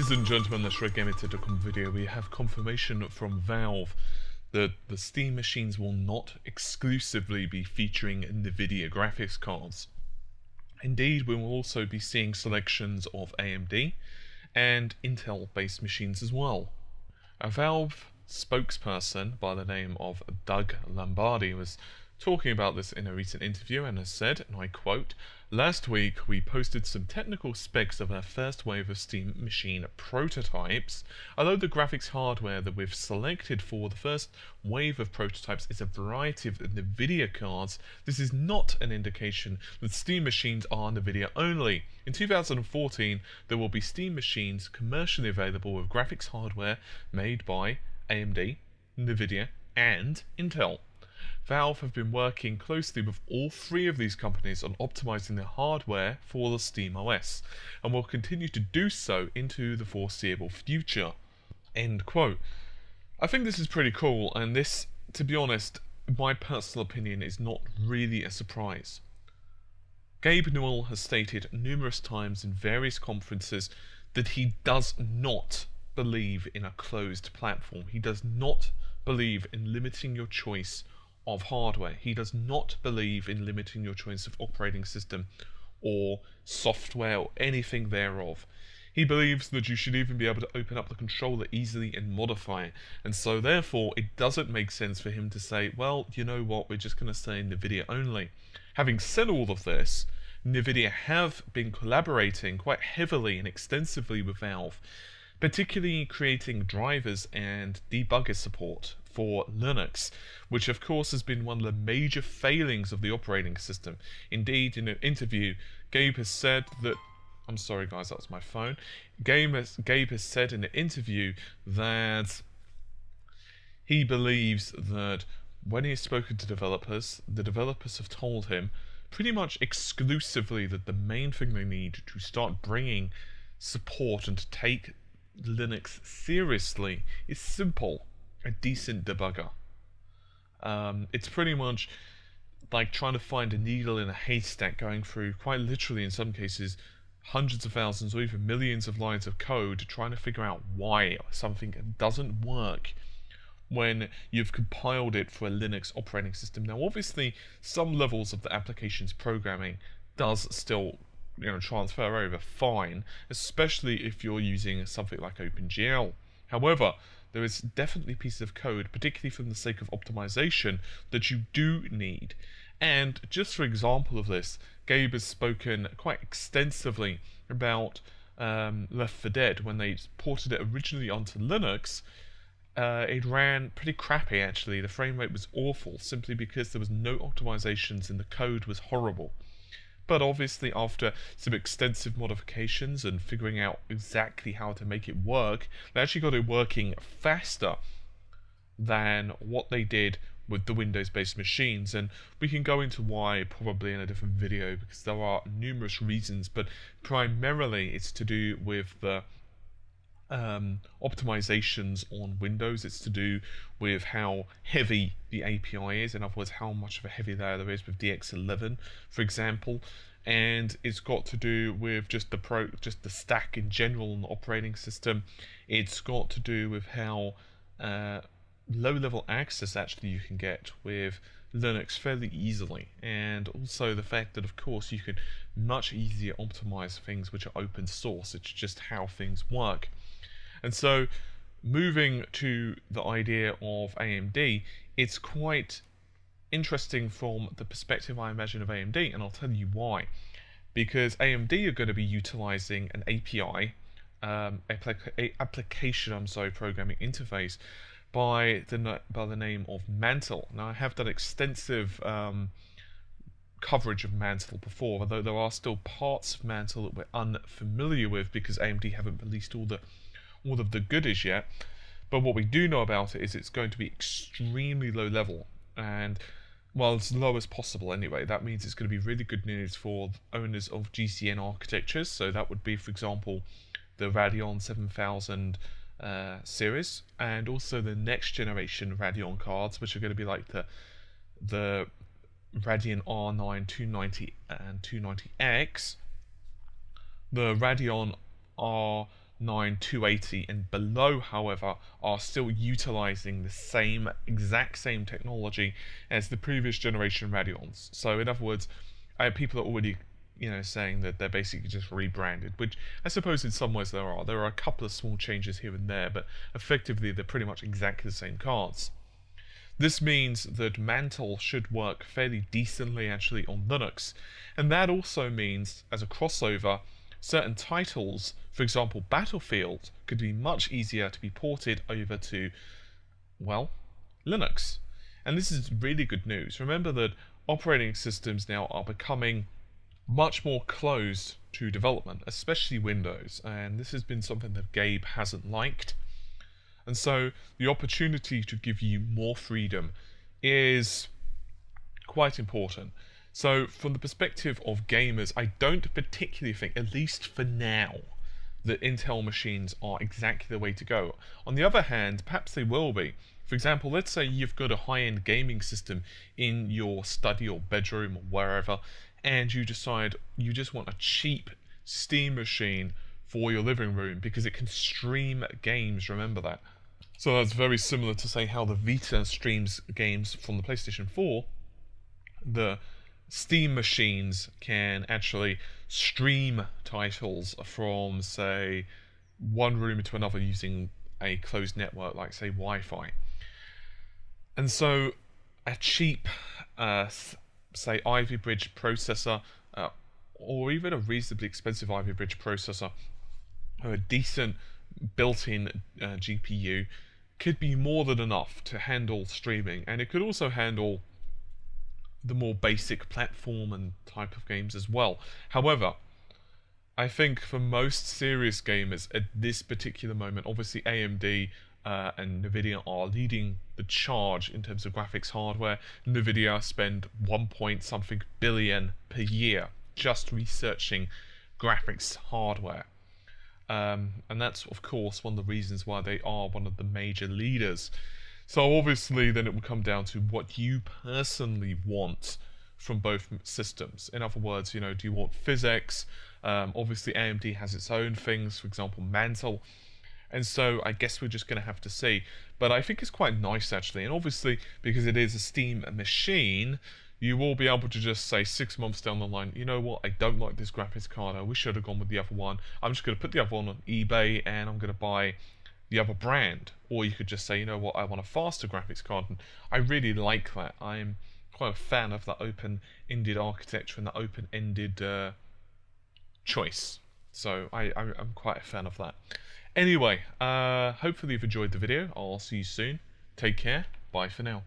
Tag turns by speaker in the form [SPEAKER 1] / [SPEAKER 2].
[SPEAKER 1] Ladies and gentlemen, this RedGamer.com video, we have confirmation from Valve that the Steam machines will not exclusively be featuring Nvidia graphics cards. Indeed, we will also be seeing selections of AMD and Intel-based machines as well. A Valve spokesperson by the name of Doug Lombardi was talking about this in a recent interview and has said, and I quote, "Last week we posted some technical specs of our first wave of Steam machine prototypes. Although the graphics hardware that we've selected for the first wave of prototypes is a variety of Nvidia cards, this is not an indication that Steam machines are Nvidia only. In 2014 there will be Steam machines commercially available with graphics hardware made by AMD, Nvidia and Intel." Valve have been working closely with all three of these companies on optimizing their hardware for the Steam OS, and will continue to do so into the foreseeable future. End quote. I think this is pretty cool, and this, to be honest, my personal opinion, is not really a surprise. Gabe Newell has stated numerous times in various conferences that he does not believe in a closed platform. He does not believe in limiting your choice of hardware. He does not believe in limiting your choice of operating system or software or anything thereof. He believes that you should even be able to open up the controller easily and modify it, and so therefore it doesn't make sense for him to say, well, you know what, we're just going to say Nvidia only. Having said all of this, Nvidia have been collaborating quite heavily and extensively with Valve, particularly creating drivers and debugger support for Linux, which of course has been one of the major failings of the operating system. Indeed, in an interview, Gabe has said that, I'm sorry guys, that was my phone. Gabe has said in an interview that he believes that when he has spoken to developers, the developers have told him pretty much exclusively that the main thing they need to start bringing support and to take Linux seriously is simple: a decent debugger. It's pretty much like trying to find a needle in a haystack, going through, quite literally in some cases, hundreds of thousands or even millions of lines of code, trying to figure out why something doesn't work when you've compiled it for a Linux operating system. Now obviously some levels of the application's programming does still transfer over fine, especially if you're using something like OpenGL. However, there is definitely pieces of code, particularly for the sake of optimization, that you do need. And just for example of this, Gabe has spoken quite extensively about Left 4 Dead. When they ported it originally onto Linux, it ran pretty crappy actually. The frame rate was awful, simply because there was no optimizations and the code was horrible. But obviously after some extensive modifications and figuring out exactly how to make it work, they actually got it working faster than what they did with the Windows-based machines. And we can go into why probably in a different video, because there are numerous reasons, but primarily it's to do with the optimizations on Windows. It's to do with how heavy the API is, in other words, how much of a heavy layer there is with DX11, for example, and it's got to do with just the stack in general on the operating system. It's got to do with how low-level access actually you can get with Linux fairly easily, and also the fact that of course you can much easier optimize things which are open source. It's just how things work. And so, moving to the idea of AMD, it's quite interesting from the perspective, I imagine, of AMD, and I'll tell you why. Because AMD are going to be utilizing an API, application programming interface by the name of Mantle. Now, I have done extensive coverage of Mantle before, although there are still parts of Mantle that we're unfamiliar with because AMD haven't released all of the goodies yet. But what we do know about it is it's going to be extremely low level, and well, as low as possible anyway. That means it's going to be really good news for owners of GCN architectures. So that would be, for example, the Radeon 7000 series, and also the next generation Radeon cards, which are going to be like the Radeon R9 290 and 290X, the Radeon R 9280 and below, however, are still utilizing the exact same technology as the previous generation Radeons. So in other words, people are already saying that they're basically just rebranded, which I suppose in some ways there are. There are a couple of small changes here and there, but effectively they're pretty much exactly the same cards. This means that Mantle should work fairly decently actually on Linux, and that also means, as a crossover, certain titles, for example Battlefield, could be much easier to be ported over to, well, Linux. And this is really good news. Remember that operating systems now are becoming much more closed to development, especially Windows, and this has been something that Gabe hasn't liked. And so the opportunity to give you more freedom is quite important. So from the perspective of gamers, I don't particularly think, at least for now, that Intel machines are exactly the way to go. On the other hand, perhaps they will be. For example, let's say you've got a high-end gaming system in your study or bedroom or wherever, and you decide you just want a cheap Steam machine for your living room because it can stream games, remember that. So that's very similar to, say, how the Vita streams games from the PlayStation 4. The Steam machines can actually stream titles from, say, one room to another using a closed network like, say, Wi-Fi. And so a cheap, say, Ivy Bridge processor, or even a reasonably expensive Ivy Bridge processor, or a decent built-in GPU, could be more than enough to handle streaming, and it could also handle the more basic platform and type of games as well. However, I think for most serious gamers at this particular moment, obviously AMD and Nvidia are leading the charge in terms of graphics hardware. Nvidia spend 1 point something billion per year just researching graphics hardware. And that's, of course, one of the reasons why they are one of the major leaders. So obviously then it will come down to what you personally want from both systems. In other words, do you want physics? Obviously AMD has its own things, for example Mantle. And so I guess we're just going to have to see. But I think it's quite nice actually. And obviously because it is a Steam machine, you will be able to just say 6 months down the line, you know what, I don't like this graphics card, I wish I'd have gone with the other one. I'm just going to put the other one on eBay and I'm going to buy the other brand. Or you could just say, you know what, I want a faster graphics card. And I really like that. I'm quite a fan of that open-ended architecture and that open-ended choice. So I'm quite a fan of that. Anyway, hopefully you've enjoyed the video. I'll see you soon. Take care. Bye for now.